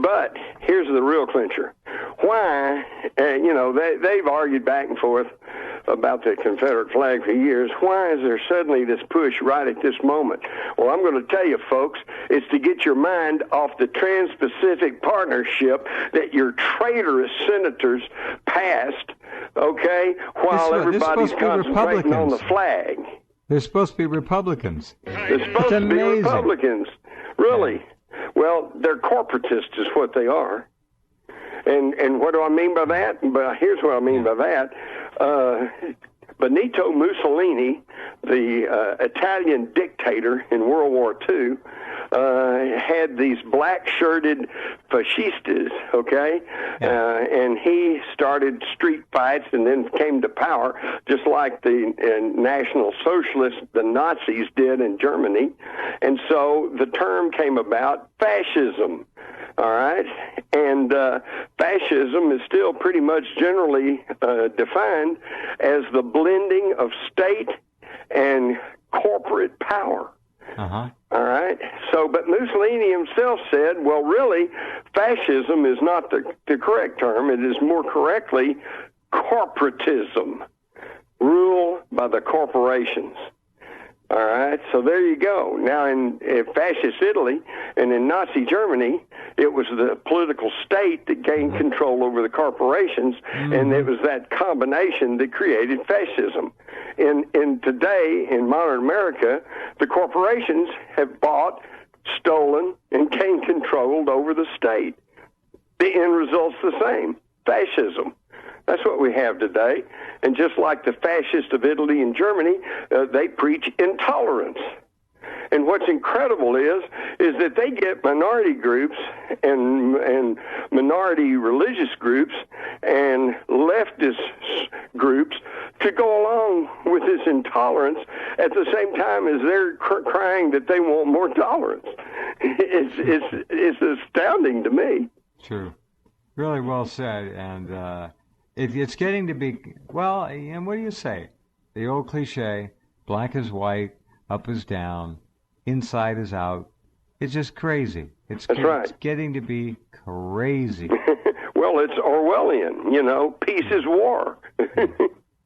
But here's the real clincher. Why, they've argued back and forth about the Confederate flag for years. Why is there suddenly this push right at this moment? Well, I'm going to tell you, folks, it's to get your mind off the Trans-Pacific Partnership that your traitorous senators passed, okay, while everybody's concentrating on the flag. They're supposed to be Republicans. They're supposed to be Republicans. Really? Well, they're corporatists is what they are. And what do I mean by that? Well, here's what I mean by that. Benito Mussolini, the Italian dictator in World War II, had these black-shirted fascistas, okay? And he started street fights and then came to power, just like the National Socialists, the Nazis, did in Germany. And so the term came about, fascism. All right, and fascism is still pretty much generally defined as the blending of state and corporate power. Uh-huh. All right, so but Mussolini himself said, well, really, fascism is not the correct term. It is more correctly corporatism, rule by the corporations. All right, so there you go. Now, in fascist Italy and in Nazi Germany, it was the political state that gained control over the corporations, and it was that combination that created fascism. In today, in modern America, the corporations have bought, stolen, and gained control over the state. The end result's the same, fascism. That's what we have today. And just like the fascists of Italy and Germany, they preach intolerance. And what's incredible is that they get minority groups and minority religious groups and leftist groups to go along with this intolerance at the same time as they're crying that they want more tolerance. It's astounding to me. True. Really well said. And it's getting to be, well, and what do you say? The old cliche, black is white, up is down, inside is out. It's just crazy. That's right. It's getting to be crazy. Well, it's Orwellian, peace is war. Of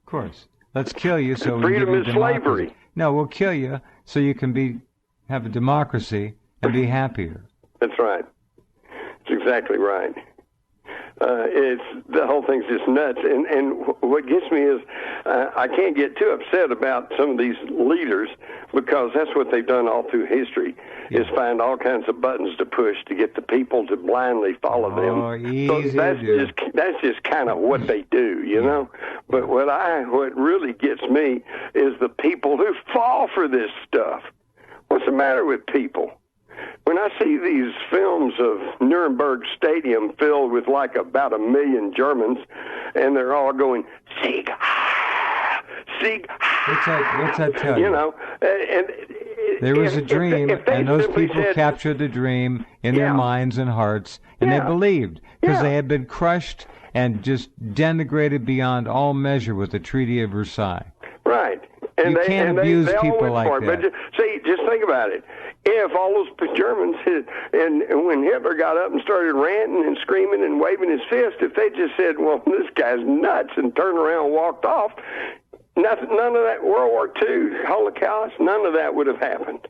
course. Let's kill you so we freedom can is slavery. No, we'll kill you so you can have a democracy and be happier. That's right. That's exactly right. The whole thing's just nuts, and what gets me is I can't get too upset about some of these leaders because that's what they've done all through history is find all kinds of buttons to push to get the people to blindly follow them. Easy so that's just kind of what they do, you know. But what really gets me is the people who fall for this stuff. What's the matter with people? When I see these films of Nuremberg Stadium filled with about 1 million Germans, and they're all going, Sieg, Sieg. What's that tell you? And there was a dream, and those people captured the dream in their minds and hearts, and they believed, because they had been crushed and just denigrated beyond all measure with the Treaty of Versailles. Right. And you can't abuse people like that. But just think about it. If all those Germans and when Hitler got up and started ranting and screaming and waving his fist, if they just said, well, this guy's nuts, and turned around and walked off, none of that World War II, Holocaust, none of that would have happened.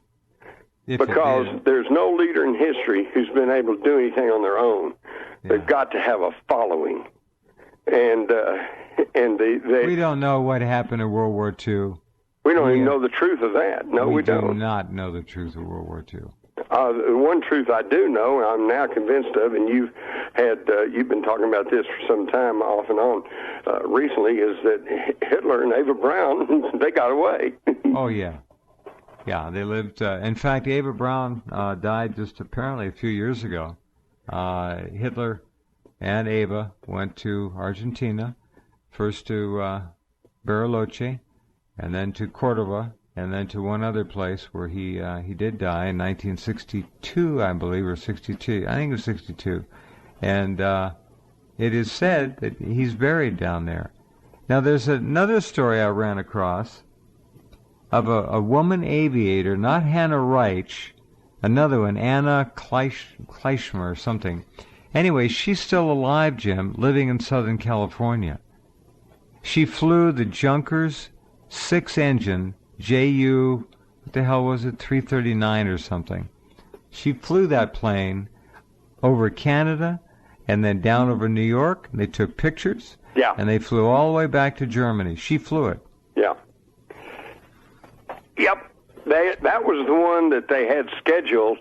Because there's no leader in history who's been able to do anything on their own. Yeah. They've got to have a following. And we don't know what happened in World War II. We don't even know the truth of that. No, we don't. We do not know the truth of World War II. The one truth I do know, I'm now convinced of, and you've been talking about this for some time off and on recently, is that Hitler and Eva Braun, they got away. Oh, yeah. Yeah, they lived. In fact, Eva Braun died just apparently a few years ago. Hitler and Eva went to Argentina, first to Bariloche, and then to Cordova, and then to one other place where he did die in 1962, I believe, or 62. I think it was 62. And it is said that he's buried down there. Now, there's another story I ran across of a woman aviator, not Hannah Reich, another one, Anna Kleischmer or something. Anyway, she's still alive, Jim, living in Southern California. She flew the Junkers 6-engine JU, what the hell was it, 339 or something. She flew that plane over Canada and then down over New York. And they took pictures. Yeah. And they flew all the way back to Germany. She flew it. Yeah. Yep. That was the one that they had scheduled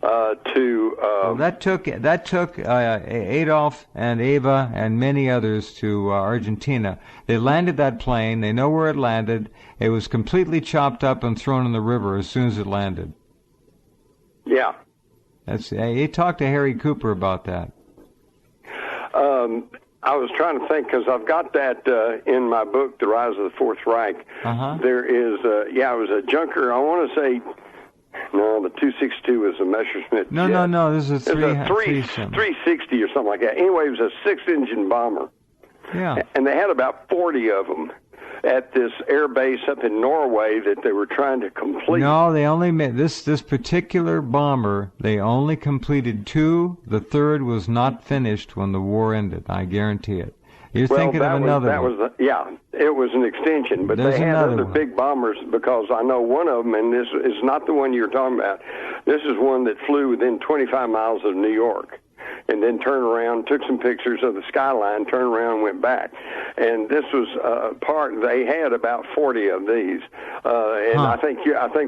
to. Well, that took Adolf and Eva and many others to Argentina. They landed that plane. They know where it landed. It was completely chopped up and thrown in the river as soon as it landed. Yeah. He talked to Harry Cooper about that. I was trying to think, because I've got that in my book, The Rise of the Fourth Reich. Uh-huh. There is, it was a Junker. I want to say, no, the 262 was a Messerschmitt. No, this is a 360 or something like that. Anyway, it was a 6-engine bomber. Yeah. And they had about 40 of them at this air base up in Norway that they were trying to complete. No, they only made this particular bomber. They only completed 2. The third was not finished when the war ended. I guarantee it. You're thinking of another one. It was an extension, but they had other big bombers, because I know one of them, and this is not the one you're talking about. This is one that flew within 25 miles of New York, and then turned around, took some pictures of the skyline, turned around, and went back. And this was they had about 40 of these. I think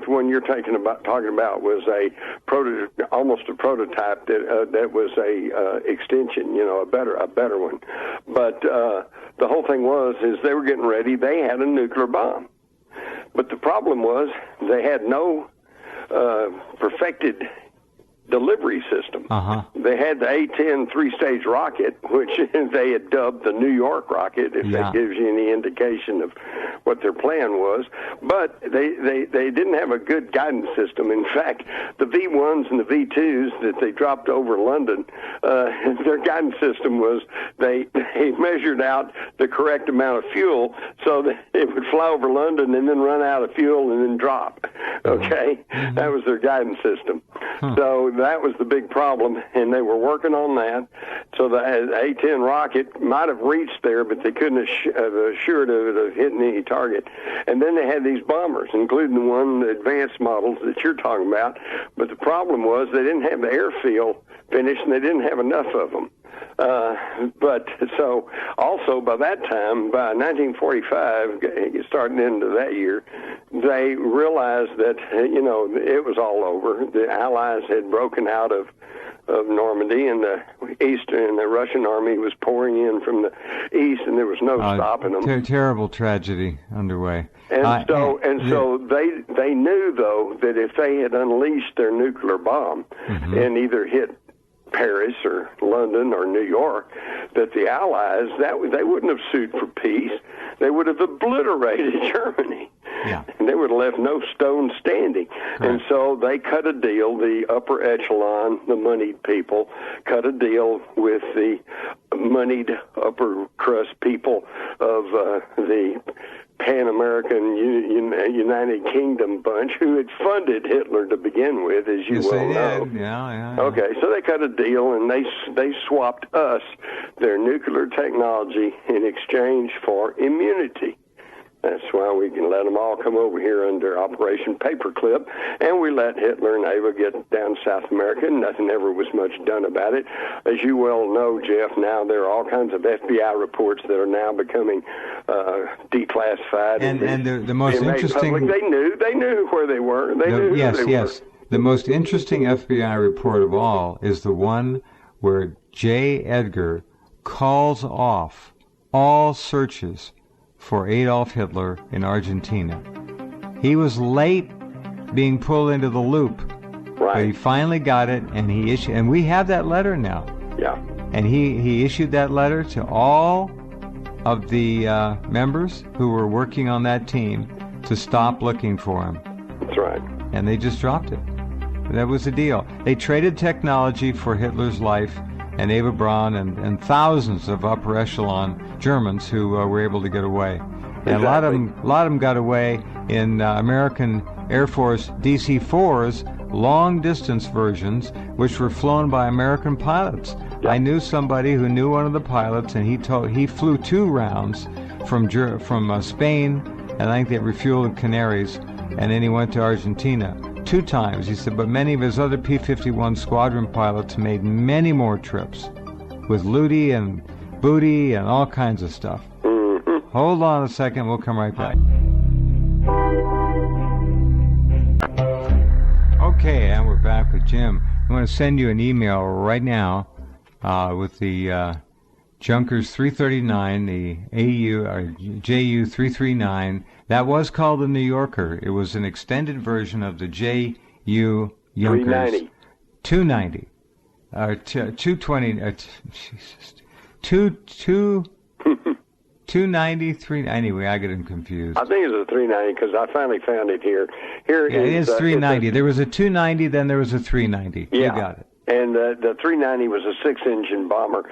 the one you're talking about was almost a prototype that was a extension, a better one. But the whole thing is they were getting ready. They had a nuclear bomb. But the problem was they had no perfected delivery system. Uh-huh. They had the A-10 3-stage rocket, which they had dubbed the New York rocket, if that gives you any indication of what their plan was. But they didn't have a good guidance system. In fact, the V-1s and the V-2s that they dropped over London, their guidance system was they measured out the correct amount of fuel so that it would fly over London and then run out of fuel and then drop. Okay? Mm-hmm. That was their guidance system. Huh. So that was the big problem, and they were working on that. So the A-10 rocket might have reached there, but they couldn't have assured of it of hitting any target. And then they had these bombers, including the advanced models that you're talking about. But the problem was they didn't have the airfield finished, and they didn't have enough of them. But so also by that time, by 1945, starting into that year, they realized that, it was all over. The Allies had broken out of Normandy, and the Russian army was pouring in from the east, and there was no stopping them. Terrible tragedy underway. And so they knew, though, that if they had unleashed their nuclear bomb and either hit Paris or London or New York, that the Allies, they wouldn't have sued for peace. They would have obliterated Germany. Yeah. And they would have left no stone standing. Correct. And so they cut a deal, the upper echelon, the moneyed people, cut a deal with the moneyed upper crust people of the Pan-American United Kingdom bunch, who had funded Hitler to begin with, as you well know. Yeah. Okay, so they cut a deal, and they swapped us their nuclear technology in exchange for immunity. That's why we can let them all come over here under Operation Paperclip, and we let Hitler and Eva get down to South America, and nothing ever was much done about it. As you well know, Jeff, now there are all kinds of FBI reports that are now becoming declassified. And the most interesting... They knew where they were. They knew who they were. The most interesting FBI report of all is the one where J. Edgar calls off all searches for Adolf Hitler in Argentina. He was late being pulled into the loop, but he finally got it, and he issued. And we have that letter now. Yeah. And he issued that letter to all of the members who were working on that team to stop looking for him. That's right. And they just dropped it. That was the deal. They traded technology for Hitler's life, and Eva Braun and thousands of upper echelon Germans who were able to get away. And a lot of them got away in American Air Force DC-4s, long-distance versions, which were flown by American pilots. I knew somebody who knew one of the pilots, and he flew 2 rounds from Spain, and I think they refueled in Canaries, and then he went to Argentina 2 times. He said, but many of his other P-51 squadron pilots made many more trips with Ludi and booty and all kinds of stuff. Mm-hmm. Hold on a second, we'll come right back. Okay, and we're back with Jim. I'm going to send you an email right now with the Junkers 339, the JU 339. That was called the New Yorker. It was an extended version of the JU Junkers 290. 220. Jesus. 290, 3. Anyway, I get them confused. I think it's a 390 because I finally found it here. It is 390. There was a 290, then there was a 390. Yeah. You got it. And the 390 was a 6-engine bomber.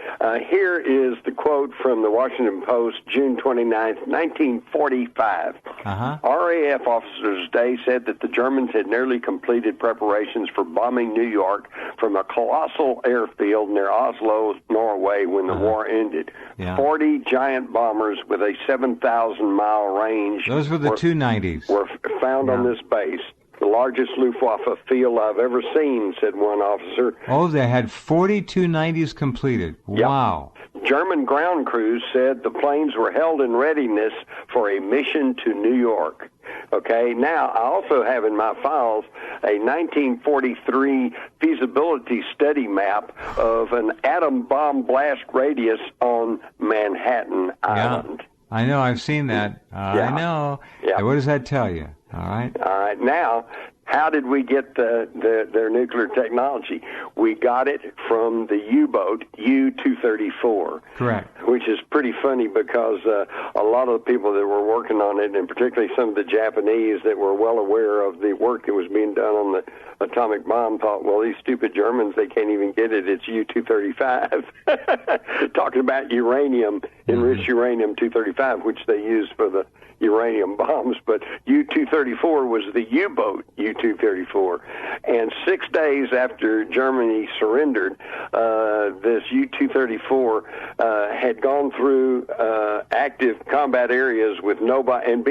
Here is the quote from the Washington Post, June 29th, 1945. RAF officers today said that the Germans had nearly completed preparations for bombing New York from a colossal airfield near Oslo, Norway, when the war ended. 40 giant bombers with a 7,000-mile range. Those were the 290s. Were found on this base. The largest Luftwaffe field I've ever seen, said one officer. Oh, they had 40 290s completed. Wow. Yep. German ground crews said the planes were held in readiness for a mission to New York. Okay, now I also have in my files a 1943 feasibility study map of an atom bomb blast radius on Manhattan Island. I know, I've seen that. I know. Yeah. What does that tell you? All right. Now, how did we get their nuclear technology? We got it from the U-boat U-234. Correct. Which is pretty funny because a lot of the people that were working on it, and particularly some of the Japanese that were well aware of the work that was being done on the atomic bomb, thought, well, these stupid Germans, they can't even get it. It's U-235. Talking about uranium, enriched uranium-235, which they used for the uranium bombs, but U-234 was the U-boat U-234. And 6 days after Germany surrendered, this U-234 had gone through active combat areas with nobody and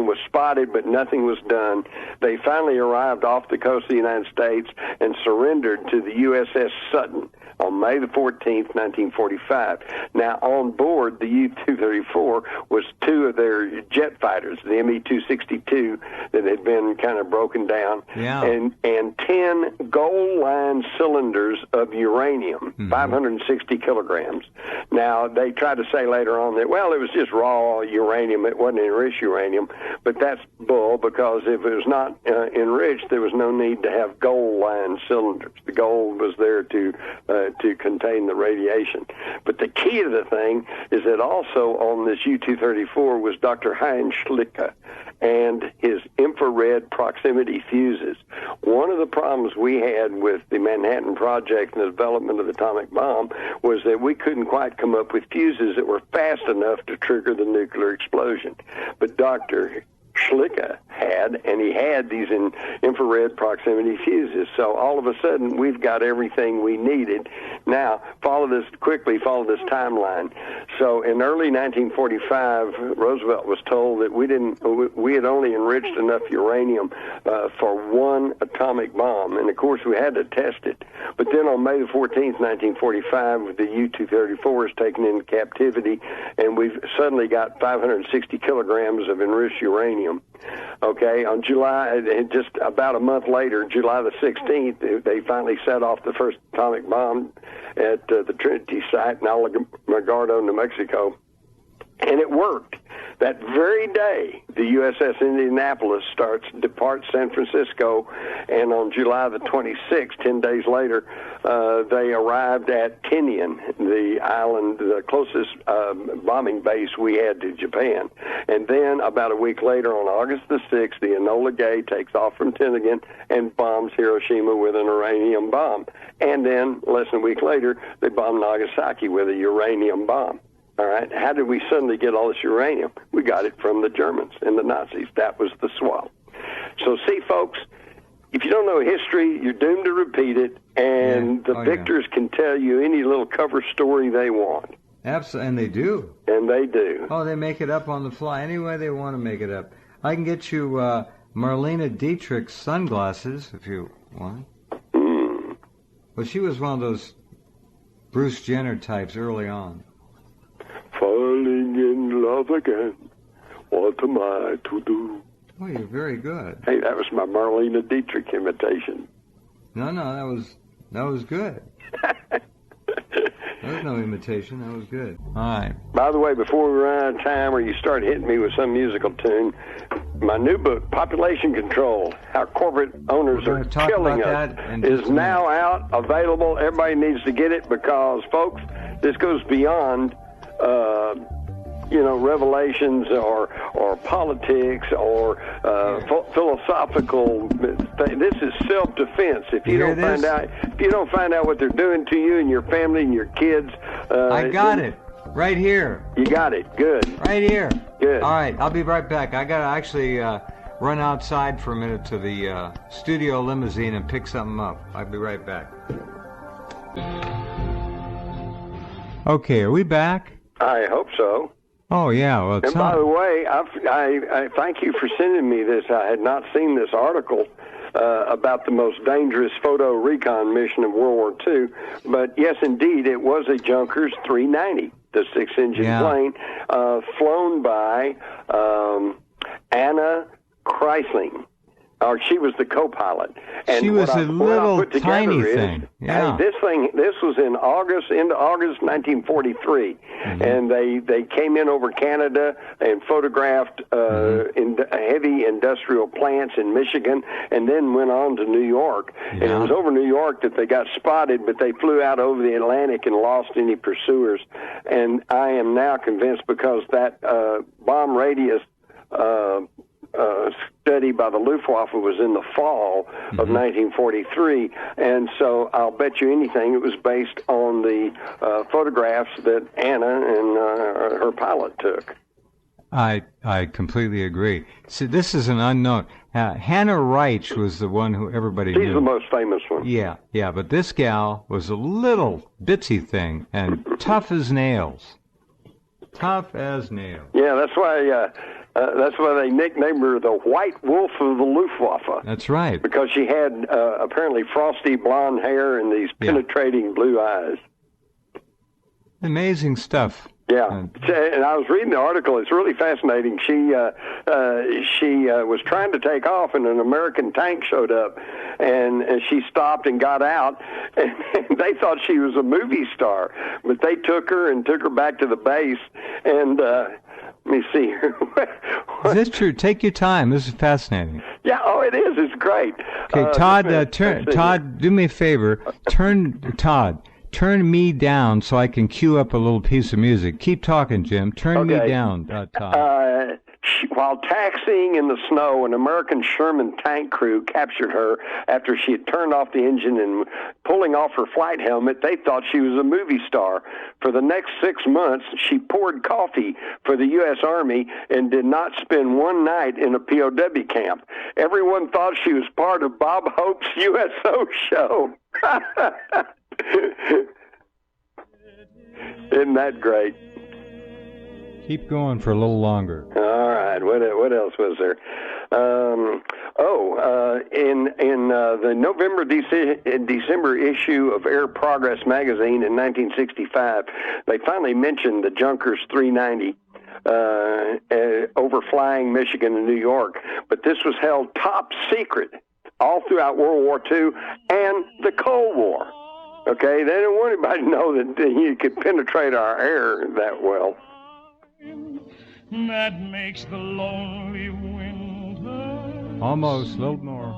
was spotted, but nothing was done. They finally arrived off the coast of the United States and surrendered to the USS Sutton on May the 14th, 1945. Now, on board the U-234 was 2 of their jet fighters, the Me-262, that had been kind of broken down, and 10 gold-lined cylinders of uranium, 560 kilograms. Now, they tried to say later on that, well, it was just raw uranium, it wasn't enriched uranium, but that's bull, because if it was not enriched, there was no need to have gold-lined cylinders. The gold was there to contain the radiation. But the key to the thing is that also on this U-234 was Dr. Heinz Schlicke and his infrared proximity fuses. One of the problems we had with the Manhattan Project and the development of the atomic bomb was that we couldn't quite come up with fuses that were fast enough to trigger the nuclear explosion. But Dr. Schlicke had, and he had these infrared proximity fuses. So all of a sudden, we've got everything we needed. Now, follow this timeline. So in early 1945, Roosevelt was told that we had only enriched enough uranium for 1 atomic bomb, and of course we had to test it. But then on May the 14th, 1945, the U-234 is taken into captivity, and we've suddenly got 560 kilograms of enriched uranium. Okay, on July, just about a month later, July the 16th, they finally set off the first atomic bomb at the Trinity site in Alamogordo, New Mexico, and it worked. That very day, the USS Indianapolis departs San Francisco, and on July the 26th, 10 days later, they arrived at Tinian, the island, the closest bombing base we had to Japan. And then about a week later, on August the 6th, the Enola Gay takes off from Tinian and bombs Hiroshima with an uranium bomb. And then, less than a week later, they bombed Nagasaki with a uranium bomb. All right, how did we suddenly get all this uranium? We got it from the Germans and the Nazis. That was the swap. So see, folks, if you don't know history, you're doomed to repeat it, and the victors can tell you any little cover story they want. Absolutely, and they do. And they do. Oh, they make it up on the fly any way they want to make it up. I can get you Marlene Dietrich's sunglasses if you want. Mm. Well, she was one of those Bruce Jenner types early on. Falling in love again. What am I to do? Oh, you're very good. Hey, that was my Marlene Dietrich imitation. No, that was good. That was no imitation. That was good. All right. By the way, before we run out of time or you start hitting me with some musical tune, my new book, Population Control, How Corporate Owners Are Killing Us, is now out, available. Everybody needs to get it because, folks, this goes beyond revelations or politics or philosophical. This is self-defense. If you don't find out what they're doing to you and your family and your kids, I got it right here. You got it. Good. Right here. Good. All right, I'll be right back. I gotta actually run outside for a minute to the studio limousine and pick something up. I'll be right back. Okay, are we back? I hope so. Oh, yeah. Well, and by the way, I thank you for sending me this. I had not seen this article about the most dangerous photo recon mission of World War II. But, yes, indeed, it was a Junkers 390, the six-engine plane, flown by Anna Kreisling. Or she was the co-pilot. And she was a little tiny thing. Yeah. Hey, this was into August 1943, and they came in over Canada and photographed heavy industrial plants in Michigan, and then went on to New York. Yeah. And it was over New York that they got spotted, but they flew out over the Atlantic and lost any pursuers. And I am now convinced because that bomb radius study by the Luftwaffe was in the fall of 1943, and so I'll bet you anything it was based on the photographs that Anna and her pilot took. I completely agree. See, this is an unknown. Hannah Reich was the one who everybody knew. She's the most famous one. Yeah, but this gal was a little bitsy thing and tough as nails. Tough as nails. Yeah, that's why they nicknamed her the White Wolf of the Luftwaffe. That's right. Because she had apparently frosty blonde hair and these penetrating blue eyes. Amazing stuff. Yeah, and I was reading the article. It's really fascinating. She was trying to take off, and an American tank showed up, and she stopped and got out, and they thought she was a movie star, but they took her back to the base, and let me see here. Is this true? Take your time. This is fascinating. Yeah, it is. It's great. Okay, Todd, do me a favor. Turn me down so I can cue up a little piece of music. Keep talking, Jim. Turn me down, Todd. While taxiing in the snow, an American Sherman tank crew captured her after she had turned off the engine and pulling off her flight helmet. They thought she was a movie star. For the next 6 months, she poured coffee for the U.S. Army and did not spend one night in a POW camp. Everyone thought she was part of Bob Hope's USO show. Isn't that great? Keep going for a little longer. All right. What else was there? In the December issue of Air Progress magazine in 1965, they finally mentioned the Junkers 390 overflying Michigan and New York, but this was held top secret all throughout World War II and the Cold War. Okay, they didn't want anybody to know that you could penetrate our air that well. That makes the lonely winter almost a little more.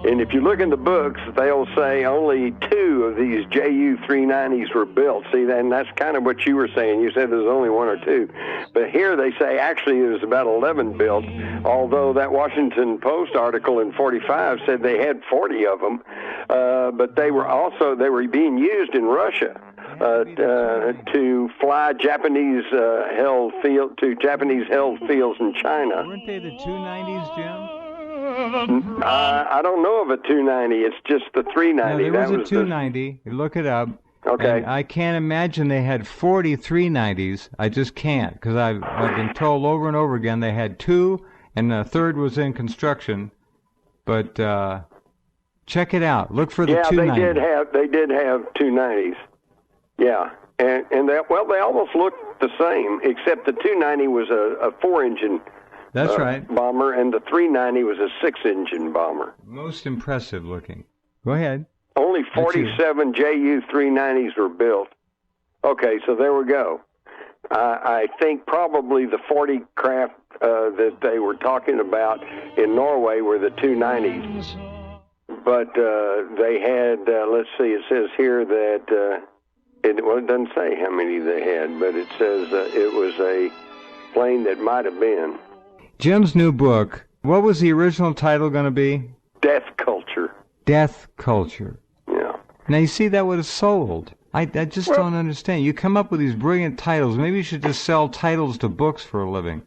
And if you look in the books, they'll say only 2 of these Ju-390s were built. See, then that's kind of what you were saying. You said there's only 1 or 2. But here they say actually there's about 11 built, although that Washington Post article in 45 said they had 40 of them. But they were being used in Russia to fly Japanese-held fields in China. Weren't they the 290s, Jim? I don't know of a 290. It's just the 390. No, there was a 290. Look it up. Okay. And I can't imagine they had 40 390s. I just can't, because I've been told over and over again they had 2, and the third was in construction. But check it out. Look for the 290. Yeah, they did have 290s. Yeah, and they almost looked the same, except the 290 was a 4-engine. That's right. Bomber, and the 390 was a 6-engine bomber. Most impressive looking. Go ahead. Only 47 Ju-390s were built. Okay, so there we go. I think probably the 40 craft that they were talking about in Norway were the 290s. But they had, let's see, it says here that, it doesn't say how many they had, but it says it was a plane that might have been. Jim's new book, what was the original title going to be? Death Culture. Death Culture. Yeah. Now, you see, that would have sold. I just don't understand. You come up with these brilliant titles. Maybe you should just sell titles to books for a living.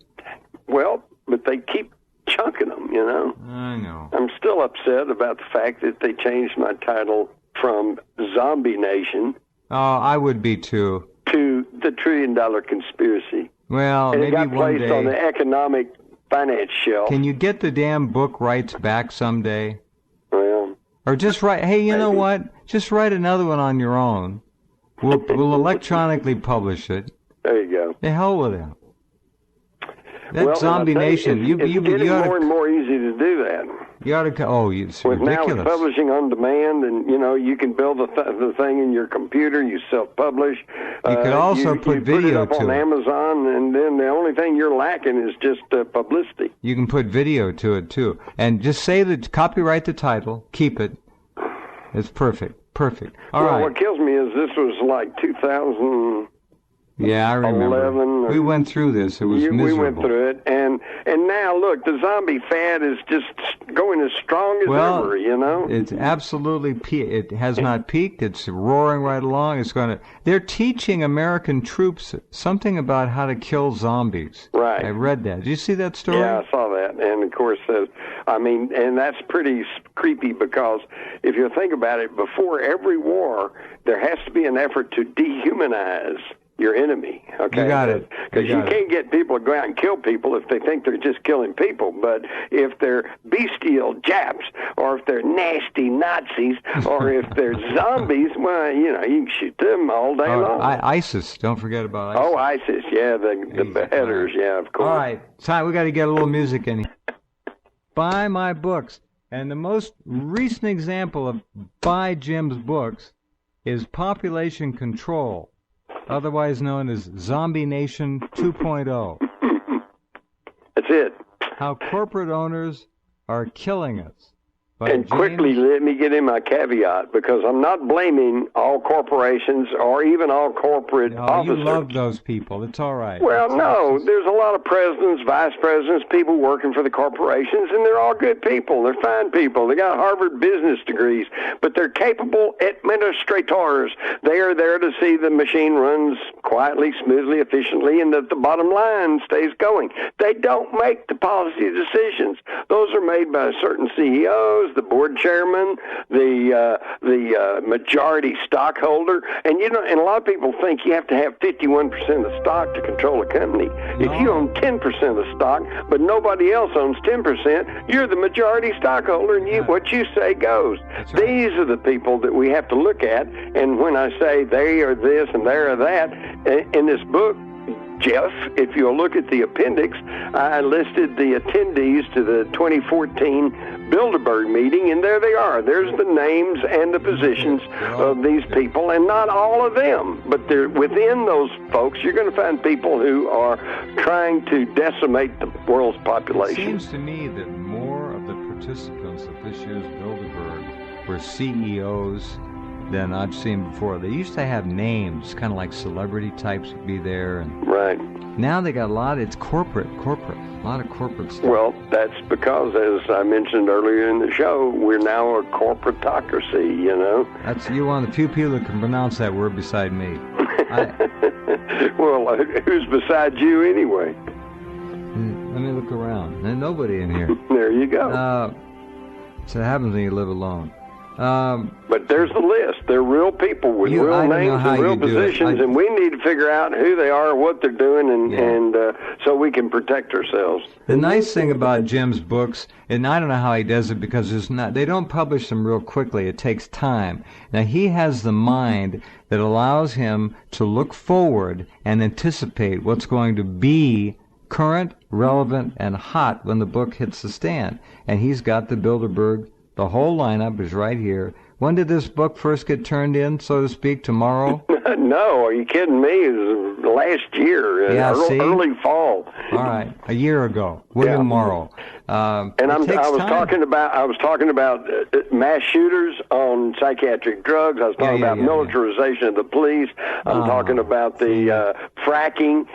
Well, but they keep chunking them, you know. I know. I'm still upset about the fact that they changed my title from Zombie Nation. Oh, I would be too. To The $1 Trillion Conspiracy. Well, and maybe it got one placed day. on the economic finance shelf. Can you get the damn book rights back someday? Well, or just write, hey, you know maybe. what? Just write another one on your own. We'll electronically publish it. There you go. The hell with it. That well, Zombie Nation. It's getting more and more easy to do that. You ought to. Oh, it's with ridiculous. Now with publishing on demand, and you can build the thing in your computer. You self-publish. You could also put video to it. Put it up on Amazon, and then the only thing you're lacking is just publicity. You can put video to it too, and just say that copyright the title, keep it. It's perfect. Perfect. All right. What kills me is this was like 2000. Yeah, I remember. 11, we went through this. It was miserable. We went through it, and now look, the zombie fad is just going as strong as ever. You know, it's absolutely. It has not peaked. It's roaring right along. It's going to. They're teaching American troops something about how to kill zombies. Right. I read that. Did you see that story? Yeah, I saw that, and of course, and that's pretty creepy because if you think about it, before every war, there has to be an effort to dehumanize your enemy. Okay, you got it. Because you can't get people to go out and kill people if they think they're just killing people. But if they're bestial Japs, or if they're nasty Nazis, or if they're zombies, well, you can shoot them all day long. ISIS. Don't forget about ISIS. Oh, ISIS. Yeah, the beheaders. Yeah, of course. All right, time. We got to get a little music in here. Buy my books, and the most recent example of buy Jim's books is Population Control, otherwise known as Zombie Nation 2.0. That's it. How corporate owners are killing us. And quickly, let me get in my caveat, because I'm not blaming all corporations or even all corporate officers. You love those people. It's all right. Well, there's a lot of presidents, vice presidents, people working for the corporations, and they're all good people. They're fine people. They got Harvard business degrees, but they're capable administrators. They are there to see the machine runs quietly, smoothly, efficiently, and that the bottom line stays going. They don't make the policy decisions. Those are made by certain CEOs, the board chairman, the majority stockholder, and and a lot of people think you have to have 51% of the stock to control a company. No. If you own 10% of the stock, but nobody else owns 10%, you're the majority stockholder, and what you say goes. Right. These are the people that we have to look at, and when I say they are this and they are that, in this book, Jeff, if you'll look at the appendix, I listed the attendees to the 2014 Bilderberg meeting, and there they are. There's the names and the positions of these people, and not all of them, but within those folks, you're going to find people who are trying to decimate the world's population. It seems to me that more of the participants of this year's Bilderberg were CEOs than I've seen before. They used to have names, kind of like celebrity types would be there. And right. Now they got a lot, it's corporate, a lot of corporate stuff. Well, that's because, as I mentioned earlier in the show, we're now a corporatocracy, You're one of the few people that can pronounce that word beside me. Well, who's beside you anyway? Let me look around. There's nobody in here. There you go. So it happens when you live alone. But there's the list. They're real people with real names and real positions, and we need to figure out who they are, what they're doing, and so we can protect ourselves. The nice thing about Jim's books, and I don't know how he does it because they don't publish them real quickly. It takes time. Now, he has the mind that allows him to look forward and anticipate what's going to be current, relevant, and hot when the book hits the stand. And he's got the Bilderberg. The whole lineup is right here. When did this book first get turned in, so to speak, tomorrow? No, are you kidding me? It was last year, early fall. All right, a year ago. William Morrow. And I was talking about mass shooters on psychiatric drugs. I was talking about militarization of the police. I'm talking about the fracking.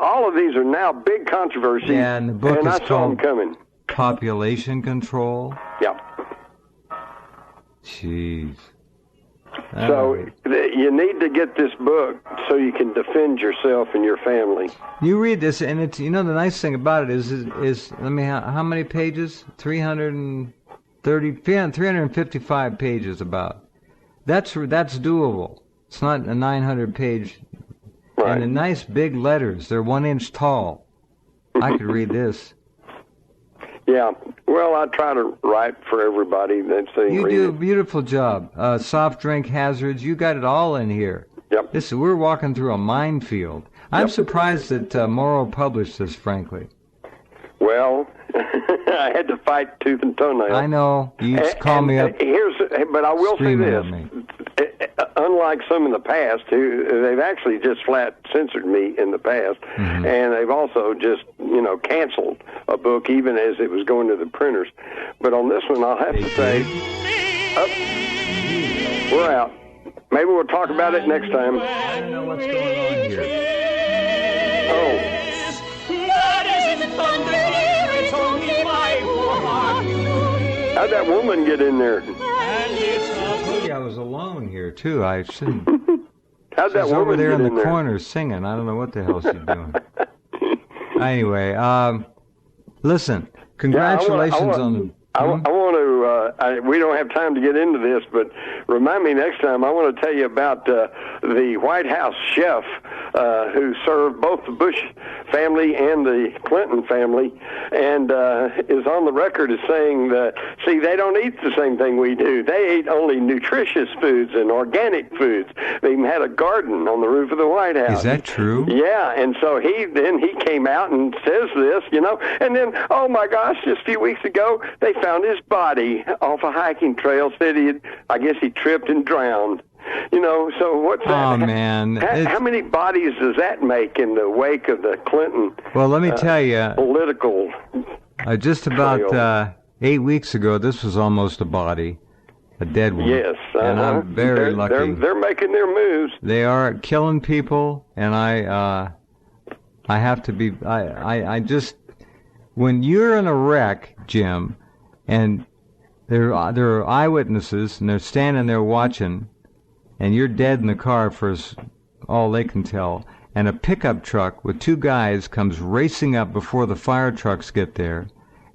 All of these are now big controversies. Yeah, and the book is I saw them coming. Population Control. Yeah. Jeez. So you need to get this book so you can defend yourself and your family. You read this, and it's the nice thing about it is let me how many pages? 355 pages about. That's doable. It's not a 900-page. Right. And the nice big letters. They're 1 inch tall. I could read this. Yeah, well, I try to write for everybody. You do a beautiful job. Soft drink hazards, you got it all in here. Yep. We're walking through a minefield. I'm surprised that Morrow published this, frankly. Well, I had to fight tooth and toenail. I know. You just call me up. But I will say this. Unlike some in the past, they've actually just flat censored me in the past, and they've also just, canceled a book even as it was going to the printers. But on this one, I'll have to say, we're out. Maybe we'll talk about it next time. I don't know what's going on here. Oh. How'd that woman get in there? I was alone here too. I shouldn't. How'd that woman over there get in the corner singing. I don't know what the hell she's doing. Anyway, listen. Congratulations on the. I want to. We don't have time to get into this, but remind me next time. I want to tell you about the White House chef who served both the Bush family and the Clinton family, and is on the record as saying that, see, they don't eat the same thing we do. They eat only nutritious foods and organic foods. They even had a garden on the roof of the White House. Is that true? Yeah, and so he came out and says this, and then, oh my gosh, just a few weeks ago, they found his body off a hiking trail, said I guess he tripped and drowned. So what's that? Oh, man. How many bodies does that make in the wake of the Clinton Well, let me tell you. Political just about 8 weeks ago, this was almost a body, a dead one. Yes. And I'm very lucky. They're making their moves. They are killing people, and I have to be, I just, when you're in a wreck, Jim, and there are eyewitnesses, and they're standing there watching, and you're dead in the car for all they can tell, and a pickup truck with two guys comes racing up before the fire trucks get there.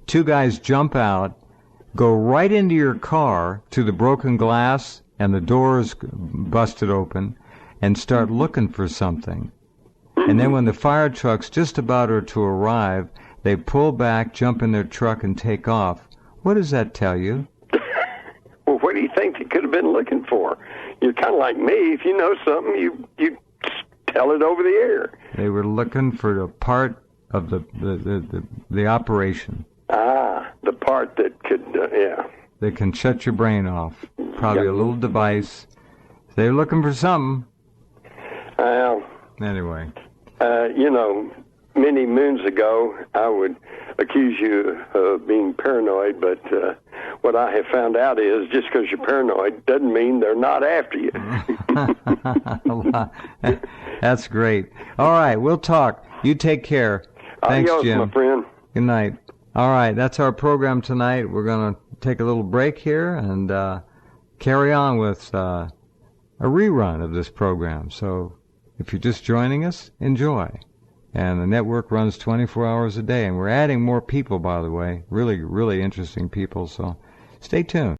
Two guys jump out, go right into your car through the broken glass and the doors busted open, and start looking for something. And then when the fire trucks just about are to arrive, they pull back, jump in their truck, and take off. What does that tell you? Well, what do you think they could have been looking for? You're kind of like me. If you know something, you tell it over the air. They were looking for a part of the operation. Ah, the part that could, They can shut your brain off. Probably a little device. They're looking for something. Anyway. Many moons ago, I would accuse you of being paranoid, but what I have found out is just because you're paranoid doesn't mean they're not after you. That's great. All right, we'll talk. You take care. Thanks, Adios, Jim. My friend. Good night. All right, that's our program tonight. We're going to take a little break here and carry on with a rerun of this program. So if you're just joining us, enjoy. And the network runs 24 hours a day. And we're adding more people, by the way. Really, really interesting people. So stay tuned.